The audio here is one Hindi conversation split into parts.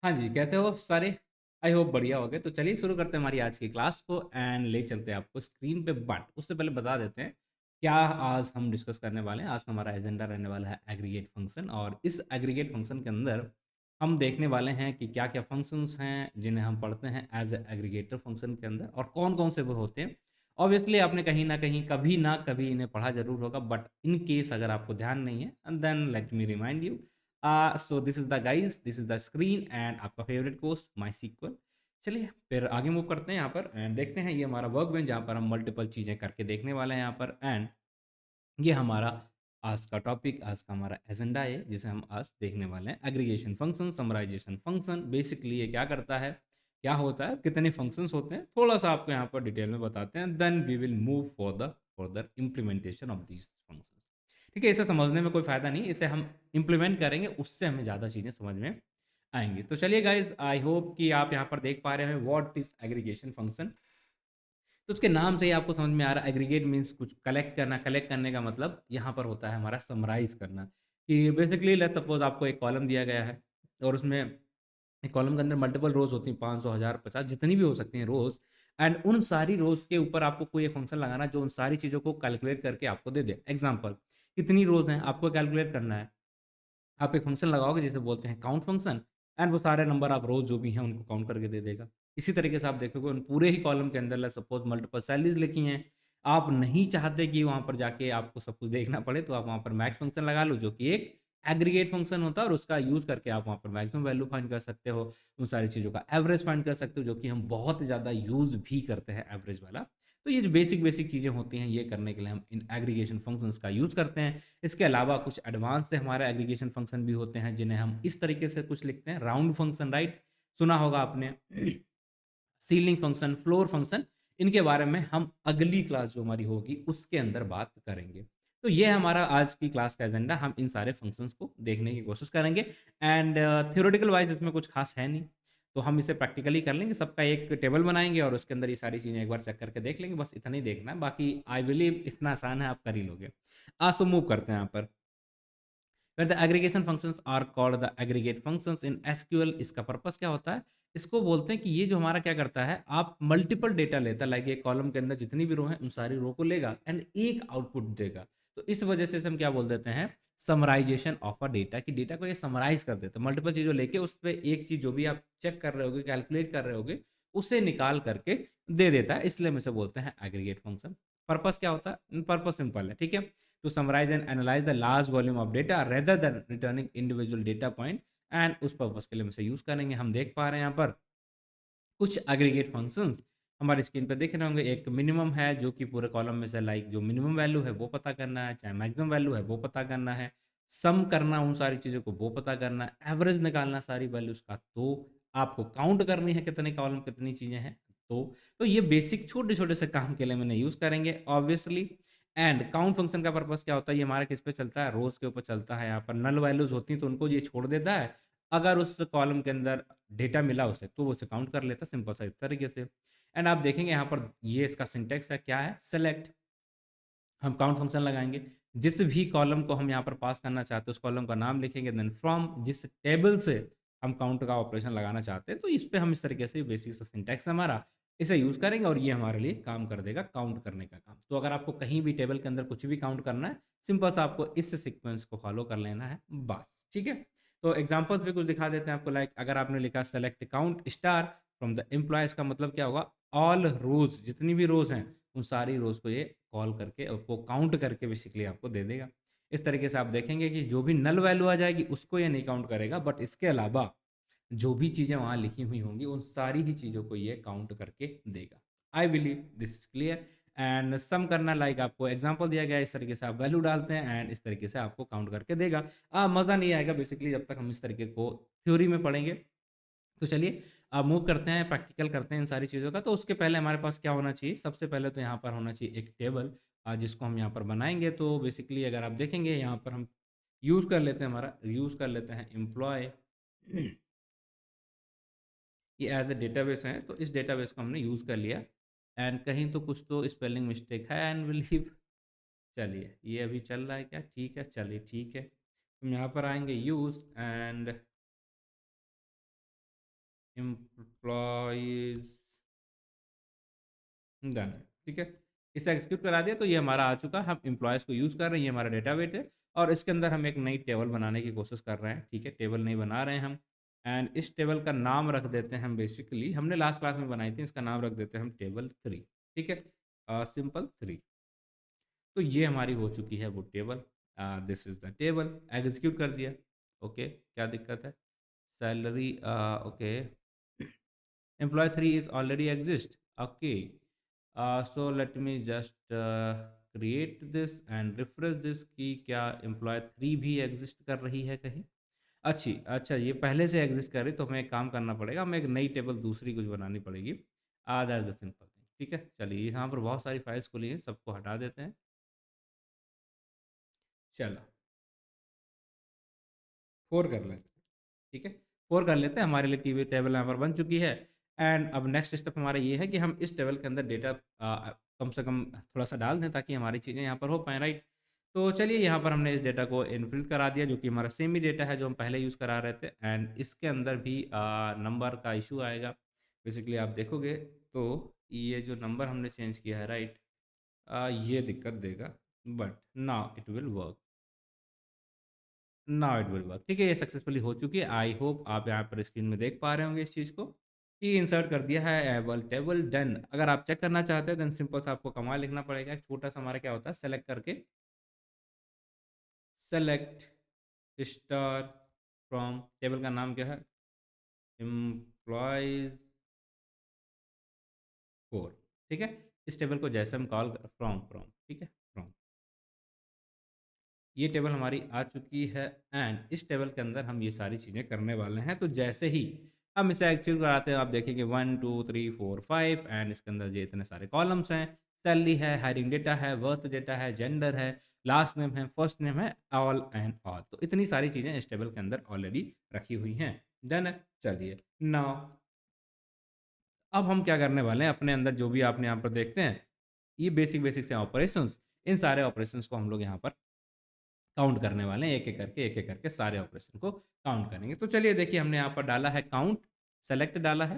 हाँ जी, कैसे हो सारे? आई होप बढ़िया होगे। तो चलिए शुरू करते हैं हमारी आज की क्लास को एंड ले चलते हैं आपको स्क्रीन पे। बट उससे पहले बता देते हैं क्या आज हम डिस्कस करने वाले हैं। आज का हमारा एजेंडा रहने वाला है एग्रीगेट फंक्शन, और इस एग्रीगेट फंक्शन के अंदर हम देखने वाले हैं कि क्या-क्या फंक्शंस हैं जिन्हें हम पढ़ते हैं एज़ ए एग्रीगेटर फंक्शन के अंदर, और कौन-कौन से वो होते हैं। ऑब्वियसली आपने कहीं न कहीं, कभी ना कभी इन्हें पढ़ा ज़रूर होगा, बट इन केस अगर आपको ध्यान नहीं है then let me remind you. So this is the guys, this is the screen and आपका फेवरेट कोर्स मायसीक्वल। चलिए फिर आगे मूव करते हैं यहाँ पर एंड देखते हैं। ये हमारा वर्कबेंच जहाँ पर हम मल्टीपल चीज़ें करके देखने वाले हैं यहाँ पर, एंड ये हमारा आज का टॉपिक, आज का हमारा एजेंडा है जिसे हम आज देखने वाले हैं। Aggregation function, summarization function, basically ये क्या करता है, क्या होता है, कितने फंक्शंस होते हैं, थोड़ा-सा आपको यहाँ पर डिटेल में बताते हैं। Then we will move for the further implementation of these functions. ठीक है, इसे समझने में कोई फ़ायदा नहीं, इसे हम इम्प्लीमेंट करेंगे, उससे हमें ज़्यादा चीज़ें समझ में आएँगी। तो चलिए गाइज़, आई होप कि आप यहाँ पर देख पा रहे हैं व्हाट इज़ एग्रीगेशन फंक्शन। तो उसके नाम से ही आपको समझ में आ रहा है, एग्रीगेट मीन्स कुछ कलेक्ट करना। कलेक्ट करने का मतलब यहाँ पर होता है हमारा समराइज़ करना, कि बेसिकली लेट्स सपोज़ आपको एक कॉलम दिया गया है और उसमें एक कॉलम के अंदर मल्टीपल रोज़ होती हैं, 500, 1000, 50 जितनी भी हो सकती हैं रोज़, एंड उन सारी रोज़ के ऊपर आपको कोई एक फंक्शन लगाना है जो उन सारी चीज़ों को कैलकुलेट करके आपको दे दे। एग्ज़ाम्पल, कितनी रोज़ हैं आपको कैलकुलेट करना है। आप एक फ़ंक्शन लगाओगे जिसे बोलते हैं काउंट फ़ंक्शन, एंड वो सारे नंबर आप रोज़ जो भी हैं उनको काउंट करके दे देगा। इसी तरीके से आप देखोगे उन पूरे ही कॉलम के अंदर लेट्स सपोज़ मल्टीपल सैलरीज़ लिखी हैं। आप नहीं चाहते कि वहाँ पर जाके आपको सब कुछ देखना पड़े, तो आप वहाँ पर मैक्स फ़ंक्शन लगा लो जो कि एक एग्रीगेट फ़ंक्शन होता है, और उसका यूज़ करके आप वहाँ पर मैक्सिमम वैल्यू फाइंड कर सकते हो। उन सारी चीज़ों का एवरेज फाइंड कर सकते हो, जो कि हम बहुत ज़्यादा यूज़ भी करते हैं एवरेज वाला। तो ये जो बेसिक चीज़ें होती हैं, ये करने के लिए हम इन एग्रीगेशन फ़ंक्शंस का यूज़ करते हैं। इसके अलावा कुछ एडवांस से हमारे एग्रीगेशन फंक्शन भी होते हैं जिन्हें हम इस तरीके से कुछ लिखते हैं, राउंड फंक्शन, राइट? सुना होगा आपने। सीलिंग फंक्शन, फ्लोर फंक्शन, इनके बारे में हम अगली क्लास जो हमारी होगी उसके अंदर बात करेंगे। तो ये है हमारा आज की क्लास का एजेंडा, हम इन सारे फंक्शंस को देखने की कोशिश करेंगे एंड थ्योरेटिकल वाइज इसमें कुछ खास है नहीं, तो हम इसे प्रैक्टिकली कर लेंगे। सबका एक टेबल बनाएंगे और उसके अंदर ये सारी चीज़ें एक बार चेक करके देख लेंगे, बस इतना ही देखना है। बाकी आई बिलीव इतना आसान है, आप कर ही लोगे। सो मूव करते हैं यहाँ पर। where the aggregation functions are called the aggregate functions in SQL। इसका पर्पस क्या होता है? इसको बोलते हैं कि ये जो हमारा क्या करता है, आप मल्टीपल डेटा लेता है, लाइक एक कॉलम के अंदर जितनी भी रो हैं उन सारी रो को लेगा एंड एक आउटपुट देगा। तो इस वजह से इसे हम क्या बोल देते हैं, समराइजेशन ऑफ अ डेटा, कि डेटा को ये समराइज कर देता है। मल्टीपल चीज़ों लेके उस पे एक चीज़ जो भी आप चेक कर रहे होगे, कैलकुलेट कर रहे होगे, उसे निकाल करके दे देता है, इसलिए हम इसे बोलते हैं एग्रीगेट फंक्शन। पर्पस क्या होता है? पर्पस सिंपल है, ठीक है। To summarize and analyze the large volume of data rather than returning individual data point, and उस पर्पस के लिए हम इसे यूज़ करेंगे। हम देख पा रहे हैं यहाँ पर कुछ एग्रीगेट फंक्शंस हमारी स्क्रीन पे दिख रहे होंगे। एक मिनिमम है जो कि पूरे कॉलम में से, लाइक जो मिनिमम वैल्यू है वो पता करना है, चाहे मैक्सिमम वैल्यू है वो पता करना है, सम करना उन सारी चीज़ों को वो पता करना है, एवरेज निकालना सारी वैल्यूज़ का, तो आपको काउंट करनी है कितने कॉलम कितनी चीज़ें हैं। तो ये बेसिक छोटे-छोटे से काम के लिए मैंने यूज़ करेंगे ऑब्वियसली। एंड काउंट फंक्शन का पर्पस क्या होता है, ये हमारा किस पे चलता है, रोज़ के ऊपर चलता है। यहाँ पर नल वैल्यूज़ होती हैं तो उनको ये छोड़ देता है। अगर उस कॉलम के अंदर डेटा मिला उसे, तो वो उसे काउंट कर लेता है, सिंपल सा इस तरीके से। एंड आप देखेंगे यहाँ पर ये इसका सिंटैक्स है, क्या है, सेलेक्ट। हम काउंट फंक्शन लगाएँगे, जिस भी कॉलम को हम यहाँ पर पास करना चाहते हैं, उस कॉलम का नाम लिखेंगे, देन फ्रॉम जिस टेबल से हम काउंट का ऑपरेशन लगाना चाहते हैं, तो इस पे हम इस तरीके से बेसिक सा सिंटैक्स है हमारा, इसे यूज़ करेंगे और ये हमारे लिए काम कर देगा काउंट करने का काम। तो अगर आपको कहीं भी टेबल के अंदर कुछ भी काउंट करना है, सिंपल सा आपको इस सीक्वेंस को फॉलो कर लेना है, बस, ठीक है? तो एग्ज़ाम्पल्स भी कुछ दिखा देते हैं आपको, लाइक अगर आपने लिखा select count star from the employee, इसका मतलब क्या होगा, ऑल रोज़, जितनी भी रोज़ हैं, उन सारी रोज़ को ये कॉल करके आपको काउंट करके बेसिकली आपको दे देगा। इस तरीके से आप देखेंगे कि जो भी नल वैल्यू आ जाएगी उसको ये नहीं काउंट करेगा, बट इसके अलावा जो भी चीज़ें वहाँ लिखी हुई होंगी उन सारी ही चीज़ों को ये काउंट करके देगा। I believe this is clear. And sum करना, लाइक आपको एग्ज़ाम्पल दिया गया है, इस तरीके से आप वैल्यू डालते हैं एंड इस तरीके से आपको काउंट करके देगा। मज़ा नहीं आएगा बेसिकली जब तक हम इस तरीके को थ्योरी में पढ़ेंगे। तो चलिए अब मूव करते हैं, प्रैक्टिकल करते हैं इन सारी चीज़ों का। तो उसके पहले हमारे पास क्या होना चाहिए, सबसे पहले तो यहाँ पर होना चाहिए एक टेबल, जिसको हम यहाँ पर बनाएँगे। तो बेसिकली अगर आप देखेंगे यहाँ पर हम यूज़ कर लेते हैं, हमारा यूज़ कर लेते हैं एम्प्लॉय। ये एज़ अ डेटाबेस है, तो इस डेटाबेस को हमने यूज़ कर लिया एंड कहीं तो कुछ तो स्पेलिंग मिस्टेक है एंड बिलीव। चलिए ये अभी चल रहा है क्या? ठीक है, चलिए ठीक है। हम यहाँ पर आएँगे यूज़ एंड एम्प्लॉयज डन। ठीक है, इसे एग्जीक्यूट करा दिया तो ये हमारा आ चुका, हम एम्प्लॉयज़ को यूज़ कर रहे हैं, ये हमारा डेटा वेट है और इसके अंदर हम एक नई टेबल बनाने की कोशिश कर रहे हैं। ठीक है, टेबल नहीं बना रहे हैं हम, एंड इस टेबल का नाम रख देते हैं हम, बेसिकली हमने लास्ट क्लास में बनाई थी, इसका नाम रख देते हैं हम टेबल 3। ठीक है, सिंपल 3। तो ये हमारी हो चुकी है वो table, this is the table, execute कर दिया। ओके, क्या दिक्कत है? Salary, okay, employee 3 is already exist, okay. So let me just create this and refresh this कि क्या employee 3 भी exist कर रही है कहीं। अच्छा, ये पहले से exist कर रही, तो हमें एक काम करना पड़ेगा, हमें एक नई टेबल दूसरी कुछ बनानी पड़ेगी। That's the simple thing. ठीक है, चलिए यहाँ पर बहुत सारी फाइल्स खुली हैं, सबको हटा देते हैं। चलो 4 कर लेते हैं। ठीक है, 4 कर लेते हैं, हमारे लिए टीवी टेबल यहाँ पर बन चुकी है। एंड अब नेक्स्ट स्टेप हमारा ये है कि हम इस टेबल के अंदर डेटा कम से कम थोड़ा सा डाल दें ताकि हमारी चीज़ें यहाँ पर हो पाएँ, राइट। तो चलिए यहाँ पर हमने इस डेटा को इनफिल करा दिया, जो कि हमारा सेम ही डेटा है जो हम पहले यूज़ करा रहे थे, एंड इसके अंदर भी नंबर का इशू आएगा। बेसिकली आप देखोगे तो ये जो नंबर हमने चेंज किया है, राइट, ये दिक्कत देगा, but now it will work. Now it will work. ठीक है, ये सक्सेसफुली हो चुकी है। आई होप आप यहाँ पर स्क्रीन में देख पा रहे होंगे इस चीज़ को कि इंसर्ट कर दिया है एबल टेबल डन। अगर आप चेक करना चाहते हैं देन सिंपल सा आपको कमांड लिखना पड़ेगा, एक छोटा सा हमारा क्या होता है, सेलेक्ट करके, सेलेक्ट स्टार फ्रॉम, टेबल का नाम क्या है, एम्प्लॉयज 4। ठीक है, इस टेबल को जैसे हम कॉल फ्रॉम फ्रॉम, ठीक है, फ्रॉम, ये टेबल हमारी आ चुकी है एंड इस टेबल के अंदर हम ये सारी चीज़ें करने वाले हैं। तो जैसे ही हम इसे एक्चुअल कराते हैं, आप देखेंगे 1 2 3 4 5 एंड इसके अंदर ये इतने सारे कॉलम्स हैं, सैलरी है, हायरिंग डेटा है, वर्थ डेटा है, जेंडर है, लास्ट नेम है, फर्स्ट नेम है, ऑल एंड ऑल। तो इतनी सारी चीज़ें इस टेबल के अंदर ऑलरेडी रखी हुई हैं। डन है। चलिए नाउ अब हम क्या करने वाले हैं, अपने अंदर जो भी आपने यहाँ पर देखते हैं, ये बेसिक बेसिक से ऑपरेशंस, इन सारे ऑपरेशंस को हम लोग यहाँ पर काउंट करने वाले हैं, एक-एक करके सारे ऑपरेशन को काउंट करेंगे। तो चलिए देखिए, हमने यहाँ पर डाला है काउंट, सेलेक्ट डाला है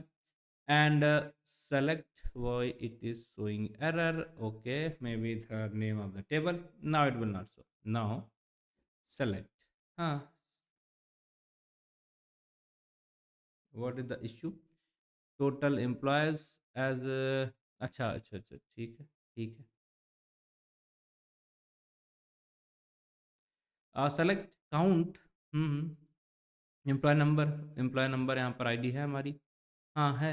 and select why it is showing error, okay, may be the name of the table, now it will not show, now select, हाँ, what is the issue, total employees as, अच्छा, ठीक है, ठीक है। सेलेक्ट काउंट, एम्प्लॉय नंबर यहाँ पर आईडी है हमारी, हाँ, है।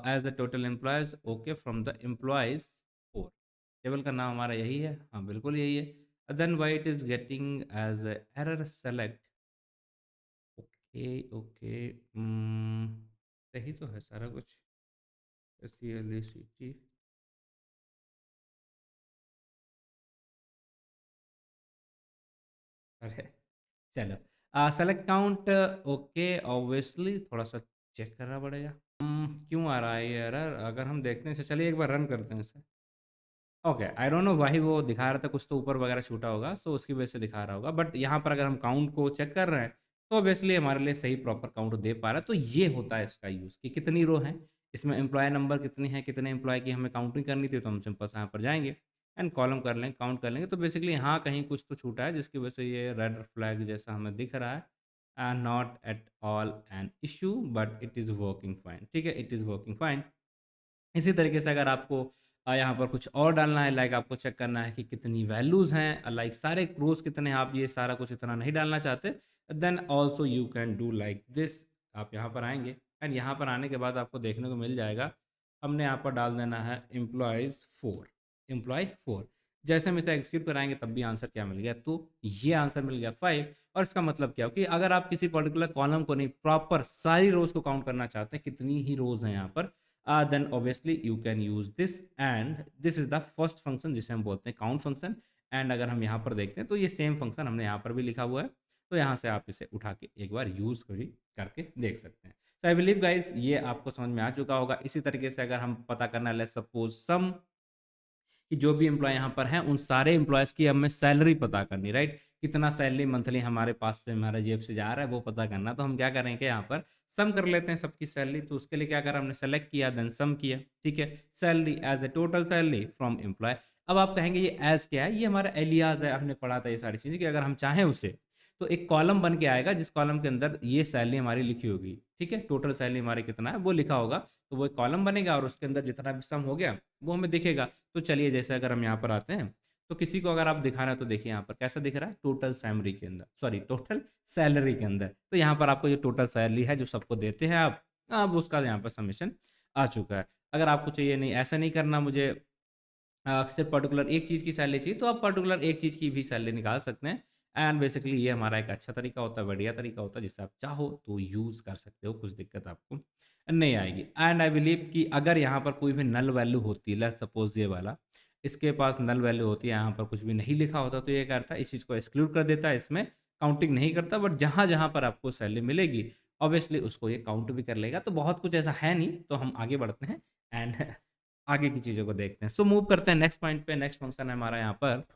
As the total employees, okay, from the employees 4, table का नाम हमारा यही है, हाँ बिल्कुल यही है। Then why it is getting as error select, okay okay, सही तो है सारा कुछ, S C L E C T, अरे चलो, सेलेक्ट काउंट, ओके, ऑब्वियसली थोड़ा सा चेक करना पड़ेगा, क्यों आ रहा है ये एरर, अगर हम देखते हैं इसे, चलिए एक बार रन करते हैं इसे। Okay, I don't know why वो दिखा रहा था, कुछ तो ऊपर वगैरह छूटा होगा, सो उसकी वजह से दिखा रहा होगा, बट यहाँ पर अगर हम काउंट को चेक कर रहे हैं तो ऑब्वियसली हमारे लिए सही प्रॉपर काउंट दे पा रहा है। तो ये होता है इसका यूज़ कि कितनी रो हैं, इसमें एम्प्लॉय नंबर कितनी है, कितने एम्प्लॉय की हमें काउंटिंग करनी थी, तो हम सिंपल से यहाँ पर जाएंगे एंड कॉलम कर लेंगे, काउंट कर लेंगे। तो बेसिकली यहाँ कहीं कुछ तो छूटा है जिसकी वजह से ये रेड फ्लैग जैसा हमें दिख रहा है, not at all an issue but it is working fine. ठीक है, इट इज़ वर्किंग फाइन। इसी तरीके से अगर आपको यहाँ पर कुछ और डालना है, लाइक आपको चेक करना है कि कितनी वैल्यूज़ हैं, लाइक सारे रोज़ कितने हैं, आप ये सारा कुछ इतना नहीं डालना चाहते, then also you can do like this. आप यहाँ पर आएंगे एंड यहाँ पर आने के बाद आपको देखने को मिल जाएगा, हमने यहाँ पर डाल देना है एम्प्लॉयज़ 4, एम्प्लॉय 4। जैसे हम इसे एग्जीक्यूट कराएंगे तब भी आंसर क्या मिल गया, तो ये आंसर मिल गया 5। और इसका मतलब क्या हो कि अगर आप किसी पर्टिकुलर कॉलम को नहीं, प्रॉपर सारी रोज़ को काउंट करना चाहते हैं, कितनी ही रोज़ हैं यहाँ पर, then obviously you can use this and this is the first function जिसे हम बोलते हैं काउंट फंक्शन। एंड अगर हम यहाँ पर देखते हैं तो ये सेम फंक्शन हमने यहाँ पर भी लिखा हुआ है, तो यहाँ से आप इसे उठा के एक बार यूज़ भी करके देख सकते हैं। तो आई बिलीव गाइज ये आपको समझ में आ चुका होगा। इसी तरीके से अगर हम पता करना है, लेट्स सपोज सम, कि जो भी एम्प्लॉय यहाँ पर हैं उन सारे एम्प्लॉयज़ की हमें सैलरी पता करनी, राइट? कितना सैलरी मंथली हमारे पास से हमारे जेब से जा रहा है वो पता करना। तो हम क्या करेंगे यहाँ पर सम कर लेते हैं सबकी सैलरी। तो उसके लिए क्या करा हमने सेलेक्ट किया देन सम किया, ठीक है? Salary as a total salary from employ. अब आप कहेंगे ये एज़ क्या है? ये हमारा एलियाज़ है, हमने पढ़ा था ये सारी चीज़ें कि अगर हम चाहें उसे तो एक कॉलम बन के आएगा जिस कॉलम के अंदर ये सैलरी हमारी लिखी होगी, ठीक है? टोटल सैलरी हमारी कितना है वो लिखा होगा। तो वो एक कॉलम बनेगा और उसके अंदर जितना भी सम हो गया वो हमें दिखेगा। तो चलिए जैसे अगर हम यहाँ पर आते हैं तो किसी को अगर आप दिखाना है तो देखिए यहाँ पर कैसा दिख रहा है टोटल सैलरी के अंदर, सॉरी टोटल सैलरी के अंदर। तो यहाँ पर आपको ये टोटल सैलरी है जो सबको देते हैं आप, अब उसका यहाँ पर सबमिशन आ चुका है। अगर आपको चाहिए नहीं ऐसा नहीं करना मुझे सिर्फ पर्टिकुलर एक चीज़ की सैलरी चाहिए तो आप पर्टिकुलर एक चीज़ की भी सैलरी निकाल सकते हैं। एंड बेसिकली ये हमारा एक अच्छा तरीका होता है, बढ़िया तरीका होता है जिससे आप चाहो तो यूज़ कर सकते हो, कुछ दिक्कत आपको नहीं आएगी। एंड आई बिलीव कि अगर यहाँ पर कोई भी नल वैल्यू होती है, लेट्स सपोज ये वाला, इसके पास नल वैल्यू होती है, यहाँ पर कुछ भी नहीं लिखा होता तो ये क्या करता है इस चीज़ को एक्सक्लूड कर देता है, इसमें काउंटिंग नहीं करता। बट जहाँ-जहाँ पर आपको सैलरी मिलेगी ऑब्वियसली उसको ये काउंट भी कर लेगा। तो बहुत कुछ ऐसा है नहीं, तो हम आगे बढ़ते हैं एंड आगे की चीज़ों को देखते हैं। सो मूव करते हैं नेक्स्ट पॉइंट पे। नेक्स्ट फंक्शन है हमारा यहाँ पर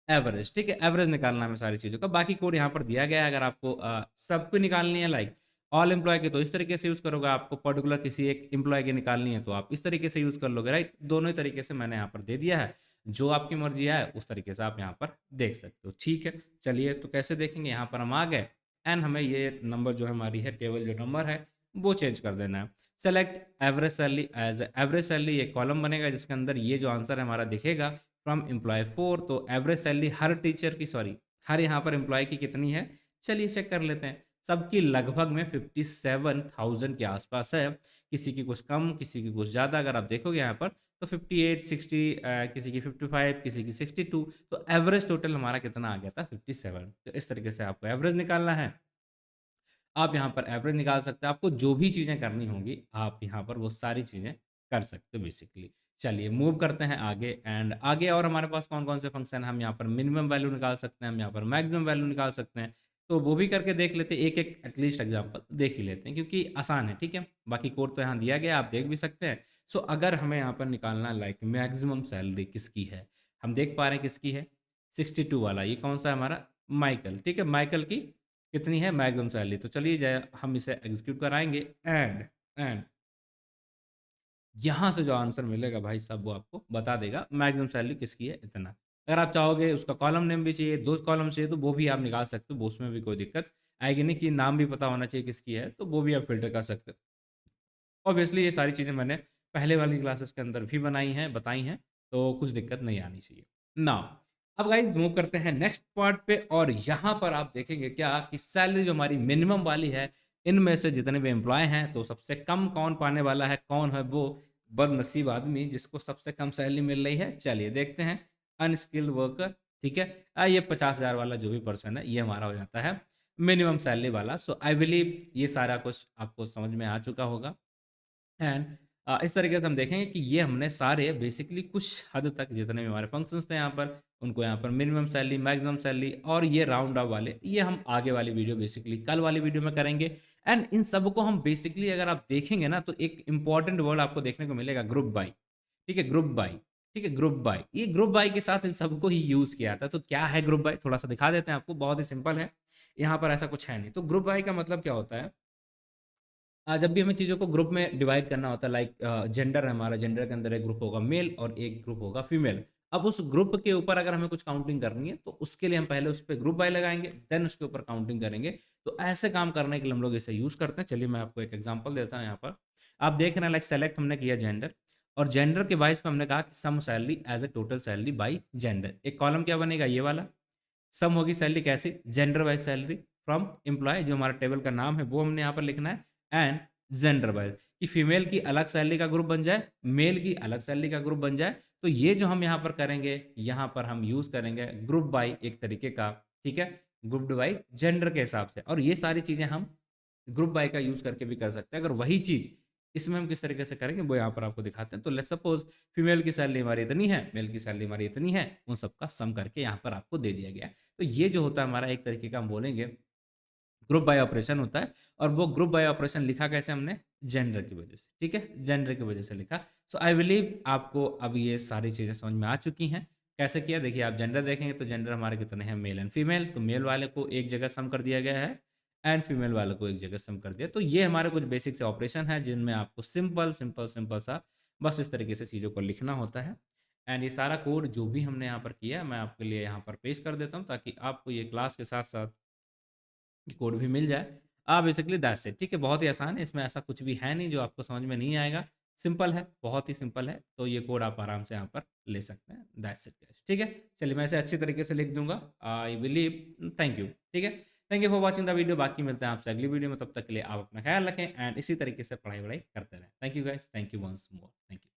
एवरेज, ठीक है? एवरेज निकालना है हमें सारी चीज़ों का। बाकी कोड यहाँ पर दिया गया है, अगर आपको सबकी निकालनी है लाइक ऑल एम्प्लॉय की तो इस तरीके से यूज़ करोगे, आपको पर्टिकुलर किसी एक एम्प्लॉय की निकालनी है तो आप इस तरीके से यूज़ कर लोगे, राइट? दोनों ही तरीके से मैंने यहाँ पर दे दिया है। जो आपकी मर्ज़ी है उस तरीके से आप यहाँ पर देख सकते हो, ठीक है? चलिए तो कैसे देखेंगे, यहाँ पर हम आ गए एंड हमें ये नंबर जो हमारी है टेबल जो नंबर है वो चेंज कर देना है। Select average salary as average salary, एक कॉलम बनेगा जिसके अंदर ये जो आंसर है हमारा दिखेगा फ्रॉम एम्प्लॉय 4। तो एवरेज सैलरी हर टीचर की, सॉरी हर यहाँ पर एम्प्लॉय की कितनी है, चलिए चेक कर लेते हैं। सबकी लगभग में 57,000 के आसपास है, किसी की कुछ कम किसी की कुछ ज़्यादा। अगर आप देखोगे यहाँ पर तो 58 60 किसी की 55 किसी की 62। तो एवरेज टोटल हमारा कितना आ गया था 57। तो इस तरीके से आपको एवरेज निकालना है। आप यहाँ पर एवरेज निकाल सकते हैं, आपको जो भी चीज़ें करनी होंगी आप यहाँ पर वो सारी चीज़ें कर सकते हो बेसिकली। चलिए मूव करते हैं आगे एंड आगे और हमारे पास कौन-कौन से फंक्शन हैं, हम यहाँ पर मिनिमम वैल्यू निकाल सकते हैं, हम यहाँ पर मैक्सिमम वैल्यू निकाल सकते हैं। तो वो भी करके देख लेते हैं, एक-एक एटलीस्ट एग्ज़ाम्पल देख ही लेते हैं क्योंकि आसान है, ठीक है? बाकी कोड तो यहाँ दिया गया है, आप देख भी सकते हैं। सो अगर हमें यहाँ पर निकालना है लाइक मैक्सिमम सैलरी किसकी है, हम देख पा रहे हैं किसकी है, 62 वाला, ये कौन-सा है हमारा माइकल, ठीक है? माइकल की कितनी है मैक्सिमम सैलरी। तो चलिए हम इसे एग्जीक्यूट कराएँगे एंड यहाँ से जो आंसर मिलेगा भाई साहब वो आपको बता देगा मैक्सिमम सैलरी किसकी है इतना। अगर आप चाहोगे उसका कॉलम नेम भी चाहिए, 2 कॉलम चाहिए तो वो भी आप निकाल सकते हो, वो उसमें भी कोई दिक्कत आएगी नहीं कि नाम भी पता होना चाहिए किसकी है, तो वो भी आप फ़िल्टर कर सकते हो। ऑब्वियसली ये सारी चीज़ें मैंने पहले वाली क्लासेस के अंदर भी बनाई हैं, बताई हैं, तो कुछ दिक्कत नहीं आनी चाहिए। नाउ अब गाइज़ मूव करते हैं नेक्स्ट पार्ट पे और यहाँ पर आप देखेंगे क्या कि सैलरी जो हमारी मिनिमम वाली है, इनमें से जितने भी एम्प्लॉयी हैं, तो सबसे कम कौन पाने वाला है? कौन है वो बदनसीब आदमी जिसको सबसे कम सैलरी मिल रही है? चलिए देखते हैं। अनस्किल्ड वर्कर, ठीक है? ये 50,000 वाला जो भी पर्सन है, ये हमारा हो जाता है मिनिमम सैलरी वाला। सो आई बिलीव ये सारा कुछ आपको समझ में आ चुका होगा। एंड इस तरीके से हम देखेंगे कि ये हमने सारे बेसिकली कुछ हद तक जितने भी हमारे फंक्शंस थे यहाँ पर, उनको यहाँ पर मिनिमम सैलरी, मैक्सिमम सैलरी और ये राउंड ऑफ वाले, ये हम आगे वाली वीडियो बेसिकली कल वाली वीडियो में करेंगे। एंड इन सबको हम बेसिकली अगर आप देखेंगे ना तो एक इंपॉर्टेंट वर्ड आपको देखने को मिलेगा ग्रुप बाय, ठीक है? ग्रुप बाय, ठीक है? ग्रुप बाय, ये ग्रुप बाय के साथ इन सबको ही यूज़ किया था। तो क्या है ग्रुप बाय? थोड़ा सा दिखा देते हैं आपको, बहुत ही सिंपल है। यहाँ पर ऐसा कुछ है नहीं। तो ग्रुप बाय का मतलब क्या होता है, जब भी हमें चीज़ों को ग्रुप में डिवाइड करना होता है लाइक जेंडर है हमारा, जेंडर के अंदर एक ग्रुप होगा मेल और एक ग्रुप होगा फीमेल। अब उस ग्रुप के ऊपर अगर हमें कुछ काउंटिंग करनी है तो उसके लिए हम पहले उस पे ग्रुप बाय लगाएँगे, देन उसके ऊपर काउंटिंग करेंगे। तो ऐसे काम करने के लिए हम लोग इसे यूज़ करते हैं। चलिए मैं आपको एक एग्ज़ाम्पल देता हूँ यहाँ पर। आप देख रहे हैं लाइक सेलेक्ट हमने किया जेंडर और जेंडर के बेसिस पे हमने कहा कि sum salary as a total salary by gender. एक कॉलम क्या बनेगा ये वाला, सम होगी सैलरी कैसे, gender wise salary from employ, जो हमारा टेबल का नाम है वो हमने यहाँ पर लिखना है। एंड जेंडर वाइज कि फीमेल की अलग सैलरी का ग्रुप बन जाए, मेल की अलग सैलरी का ग्रुप बन जाए। तो ये जो हम यहाँ पर करेंगे, यहाँ पर हम यूज़ करेंगे ग्रुप बाय एक तरीके का, ठीक है? ग्रुप बाय जेंडर के हिसाब से, और ये सारी चीज़ें हम ग्रुप बाय का यूज़ करके भी कर सकते हैं। अगर वही चीज़ इसमें हम किस तरीके से करेंगे वो यहाँ पर आपको दिखाते हैं। तो लेट्स सपोज़ फीमेल की सैलरी हमारी इतनी है, मेल की सैलरी हमारी इतनी है, उन सबका सम करके यहाँ पर आपको दे दिया गया है। तो ये जो होता है हमारा एक तरीके का हम बोलेंगे ग्रुप बाय ऑपरेशन होता है और वो ग्रुप बाय ऑपरेशन लिखा कैसे हमने? जेंडर की वजह से, ठीक है? जेंडर की वजह से लिखा। सो आई बिलीव आपको अब ये सारी चीज़ें समझ में आ चुकी हैं। कैसे किया? देखिए आप जेंडर देखेंगे तो जेंडर हमारे कितने हैं? Male and female. तो मेल वाले को एक जगह सम कर दिया गया है एंड फीमेल वाले को एक जगह सम कर दिया। तो ये हमारे कुछ बेसिक से ऑपरेशन हैं जिनमें आपको सिंपल सा बस इस तरीके से चीज़ों को लिखना होता है। एंड ये सारा कोड जो भी हमने यहाँ पर किया है मैं आपके लिए यहाँ पर पेश कर देता हूँ ताकि आपको ये क्लास के साथ-साथ कोड भी मिल जाए। बेसिकली दैट्स इट, ठीक है? बहुत ही आसान है, इसमें ऐसा कुछ भी है नहीं जो आपको समझ में नहीं आएगा। सिंपल है, बहुत ही सिंपल है, तो ये कोड आप आराम से यहाँ पर ले सकते हैं। दैट्स इट गाइस, ठीक है? चलिए मैं इसे अच्छी तरीके से लिख दूँगा। आई बिलीव थैंक यू, ठीक है? Thank you for watching the video. बाकी मिलते हैं आपसे अगली वीडियो में, तब तक के लिए आप अपना ख़्याल रखें एंड इसी तरीके से पढ़ाई-वढ़ाई करते रहें। Thank you guys, thank you once more. Thank you.